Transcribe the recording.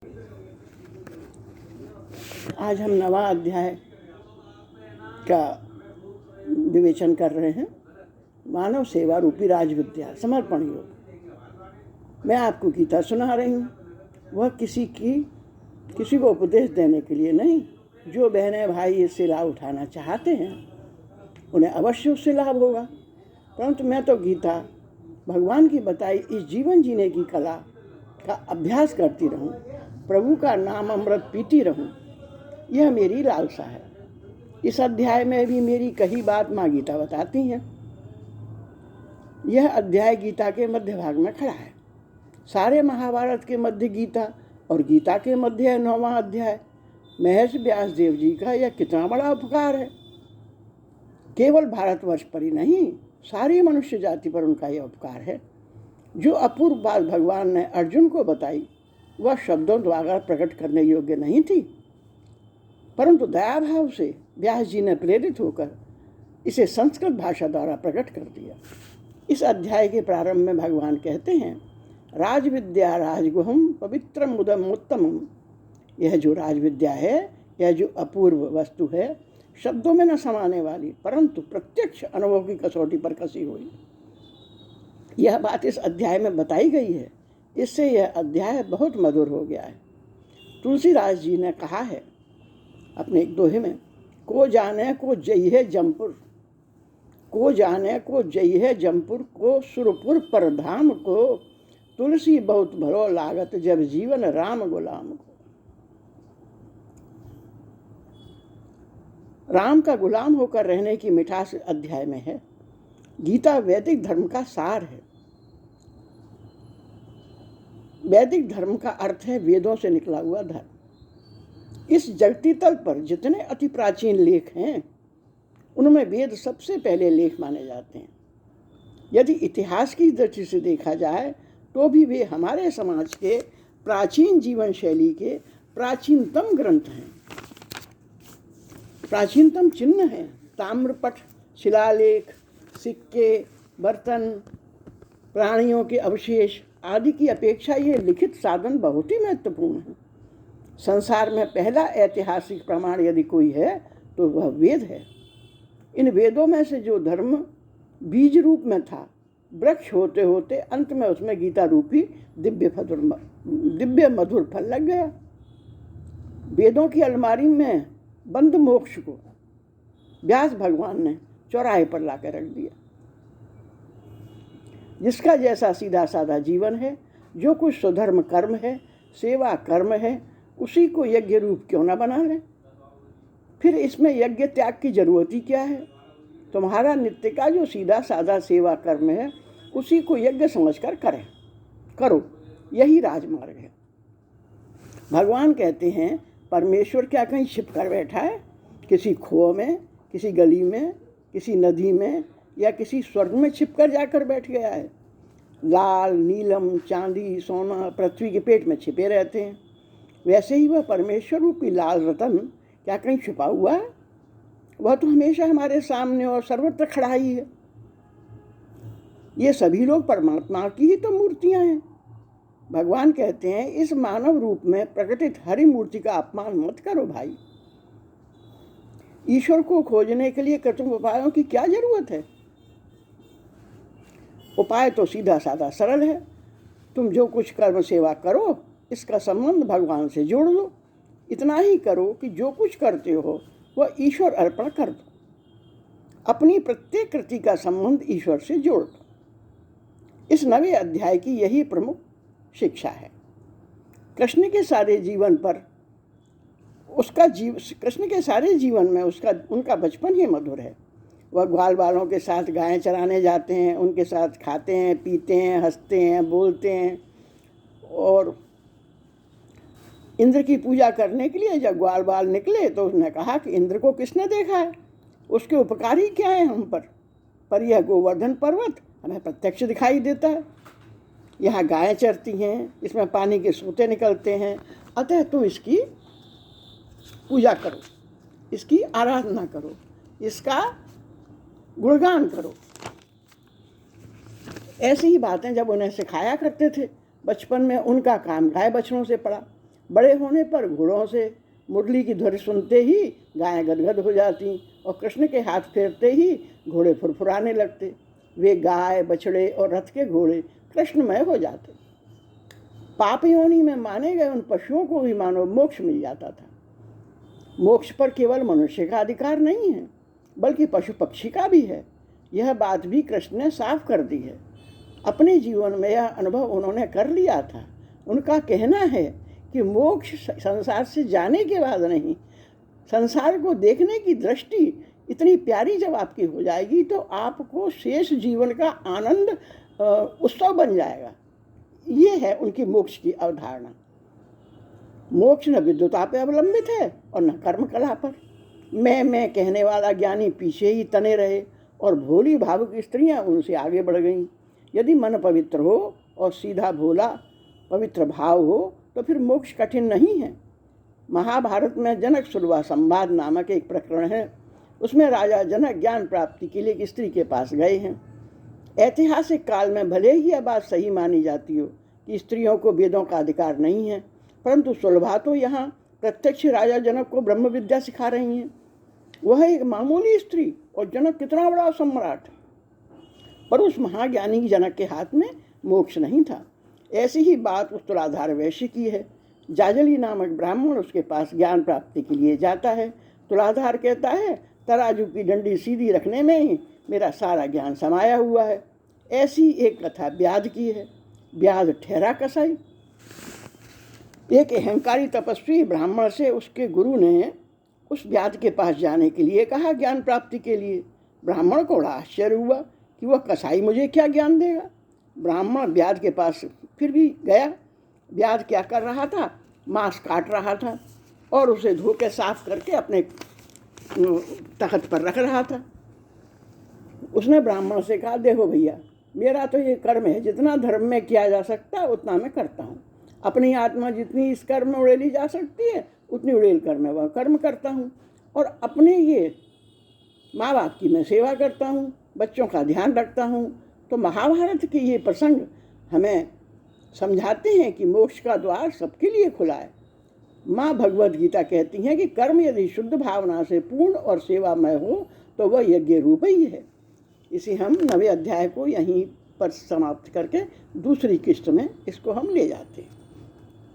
आज हम नवा अध्याय का विवेचन कर रहे हैं। मानव सेवा रूपी राजविद्या समर्पण योग। मैं आपको गीता सुना रही हूँ। वह किसी को उपदेश देने के लिए नहीं। जो बहनें भाई इससे लाभ उठाना चाहते हैं उन्हें अवश्य उससे लाभ होगा, परंतु मैं तो गीता भगवान की बताई इस जीवन जीने की कला का अभ्यास करती रहूं, प्रभु का नाम अमृत पीती रहूं, यह मेरी लालसा है। इस अध्याय में भी मेरी कही बात माँ गीता बताती हैं। यह अध्याय गीता के मध्य भाग में खड़ा है। सारे महाभारत के मध्य गीता और गीता के मध्य है 9वां अध्याय। महर्षि व्यास देव जी का यह कितना बड़ा उपकार है। केवल भारतवर्ष पर ही नहीं, सारी मनुष्य जाति पर उनका यह उपकार है। जो अपूर्व बात भगवान ने अर्जुन को बताई वह शब्दों द्वारा प्रकट करने योग्य नहीं थी, परंतु दयाभाव से व्यास जी ने प्रेरित होकर इसे संस्कृत भाषा द्वारा प्रकट कर दिया। इस अध्याय के प्रारंभ में भगवान कहते हैं, राजविद्या राजगुहम पवित्रम मुदम उत्तमम। यह जो राजविद्या है, यह जो अपूर्व वस्तु है, शब्दों में न समाने वाली परंतु प्रत्यक्ष अनुभव की कसौटी पर कसी हुई, यह बात इस अध्याय में बताई गई है। इससे यह अध्याय बहुत मधुर हो गया है। तुलसीदास जी ने कहा है अपने एक दोहे में, को जाने को जई है जमपुर, को जाने को जई है जमपुर, को सुरपुर पर धाम को, तुलसी बहुत भरो लागत जब जीवन राम गुलाम को। राम का गुलाम होकर रहने की मिठास अध्याय में है। गीता वैदिक धर्म का सार है। वैदिक धर्म का अर्थ है वेदों से निकला हुआ धर्म। इस जगती तल पर जितने अति प्राचीन लेख हैं उनमें वेद सबसे पहले लेख माने जाते हैं। यदि इतिहास की दृष्टि से देखा जाए तो भी वे हमारे समाज के प्राचीन जीवन शैली के प्राचीनतम ग्रंथ हैं, प्राचीनतम चिन्ह हैं। ताम्रपट, शिलालेख, सिक्के, बर्तन, प्राणियों के अवशेष आदि की अपेक्षा ये लिखित साधन बहुत ही महत्वपूर्ण है। संसार में पहला ऐतिहासिक प्रमाण यदि कोई है तो वह वेद है। इन वेदों में से जो धर्म बीज रूप में था, वृक्ष होते होते अंत में उसमें गीता रूपी दिव्य मधुर फल लग गया। वेदों की अलमारी में बंद मोक्ष को व्यास भगवान ने चौराहे पर लाकर रख दिया। जिसका जैसा सीधा साधा जीवन है, जो कुछ स्वधर्म कर्म है, सेवा कर्म है, उसी को यज्ञ रूप क्यों ना बना लें। फिर इसमें यज्ञ त्याग की जरूरत ही क्या है। तुम्हारा नित्य का जो सीधा साधा सेवा कर्म है उसी को यज्ञ समझकर करो, यही राजमार्ग है। भगवान कहते हैं, परमेश्वर क्या कहीं छिप कर बैठा है? किसी खोह में, किसी गली में, किसी नदी में या किसी स्वर्ग में छिप कर जाकर बैठ गया है? लाल, नीलम, चांदी, सोना पृथ्वी के पेट में छिपे रहते हैं। वैसे ही वह परमेश्वर रूपी लाल रतन क्या कहीं छुपा हुआ है? वह तो हमेशा हमारे सामने और सर्वत्र खड़ा ही है। ये सभी लोग परमात्मा की ही तो मूर्तियां हैं। भगवान कहते हैं, इस मानव रूप में प्रकटित हरि मूर्ति का अपमान मत करो भाई। ईश्वर को खोजने के लिए कृत्रिम उपायों की क्या जरूरत है? उपाय तो सीधा साधा सरल है। तुम जो कुछ कर्म सेवा करो इसका संबंध भगवान से जोड़ दो। इतना ही करो कि जो कुछ करते हो वह ईश्वर अर्पण कर दो। अपनी प्रत्येक कृति का संबंध ईश्वर से जोड़ दो। इस नवे अध्याय की यही प्रमुख शिक्षा है। कृष्ण के सारे जीवन में उनका बचपन ही मधुर है। वह ग्वाल बालों के साथ गायें चराने जाते हैं, उनके साथ खाते हैं, पीते हैं, हंसते हैं, बोलते हैं। और इंद्र की पूजा करने के लिए जब ग्वाल बाल निकले तो उसने कहा कि इंद्र को किसने देखा है, उसके उपकार ही क्या है हम पर यह गोवर्धन पर्वत हमें प्रत्यक्ष दिखाई देता है। यहाँ गायें चरती हैं, इसमें पानी के सोते निकलते हैं, अतः तुम इसकी पूजा करो, इसकी आराधना करो, इसका गुणगान करो। ऐसी ही बातें जब उन्हें सिखाया करते थे बचपन में, उनका काम गाय बछड़ों से पड़ा। बड़े होने पर घोड़ों से मुरली की ध्वनि सुनते ही गायें गदगद हो जाती और कृष्ण के हाथ फेरते ही घोड़े फुरफुराने लगते। वे गाय, बछड़े और रथ के घोड़े कृष्णमय हो जाते। पाप योनि में माने गए उन पशुओं को भी मानो मोक्ष मिल जाता था। मोक्ष पर केवल मनुष्य का अधिकार नहीं है, बल्कि पशु पक्षी का भी है। यह बात भी कृष्ण ने साफ कर दी है। अपने जीवन में यह अनुभव उन्होंने कर लिया था। उनका कहना है कि मोक्ष संसार से जाने के बाद नहीं, संसार को देखने की दृष्टि इतनी प्यारी जब आपकी हो जाएगी तो आपको शेष जीवन का आनंद उत्सव बन जाएगा। ये है उनकी मोक्ष की अवधारणा। मोक्ष न विद्युता पर अवलंबित है और न कर्म कला पर। मैं कहने वाला ज्ञानी पीछे ही तने रहे और भोली भावुक स्त्रियां उनसे आगे बढ़ गईं। यदि मन पवित्र हो और सीधा भोला पवित्र भाव हो तो फिर मोक्ष कठिन नहीं है। महाभारत में जनक सुलभा संवाद नामक एक प्रकरण है। उसमें राजा जनक ज्ञान प्राप्ति के लिए एक स्त्री के पास गए हैं। ऐतिहासिक काल में भले ही यह बात सही मानी जाती हो कि स्त्रियों को वेदों का अधिकार नहीं है, परंतु सुलभा तो यहाँ प्रत्यक्ष राजा जनक को ब्रह्म विद्या सिखा रही हैं। वह एक मामूली स्त्री और जनक कितना बड़ा सम्राट, पर उस महाज्ञानी जनक के हाथ में मोक्ष नहीं था। ऐसी ही बात उस तुलाधार वैश्य की है। जाजली नामक ब्राह्मण उसके पास ज्ञान प्राप्ति के लिए जाता है। तुलाधार कहता है, तराजू की डंडी सीधी रखने में ही मेरा सारा ज्ञान समाया हुआ है। ऐसी एक कथा ब्याध की है। ब्याध ठहरा कसाई। एक अहंकारी तपस्वी ब्राह्मण से उसके गुरु ने उस ब्याध के पास जाने के लिए कहा ज्ञान प्राप्ति के लिए। ब्राह्मण को बड़ा आश्चर्य हुआ कि वह कसाई मुझे क्या ज्ञान देगा। ब्राह्मण ब्याध के पास फिर भी गया। ब्याध क्या कर रहा था? मांस काट रहा था और उसे धो के साफ करके अपने तख्त पर रख रहा था। उसने ब्राह्मण से कहा, देखो भैया, मेरा तो ये कर्म है, जितना धर्म में किया जा सकता है उतना मैं करता हूँ। अपनी आत्मा जितनी इस कर्म में उड़ेली जा सकती है उतनी उड़ेल कर मैं वह कर्म करता हूँ, और अपने ये माँ बाप की मैं सेवा करता हूँ, बच्चों का ध्यान रखता हूँ। तो महाभारत के ये प्रसंग हमें समझाते हैं कि मोक्ष का द्वार सबके लिए खुला है। माँ भगवद गीता कहती हैं कि कर्म यदि शुद्ध भावना से पूर्ण और सेवामय हो तो वह यज्ञ रूप ही है। इसी हम 9वें अध्याय को यहीं पर समाप्त करके दूसरी किस्त में इसको हम ले जाते हैं।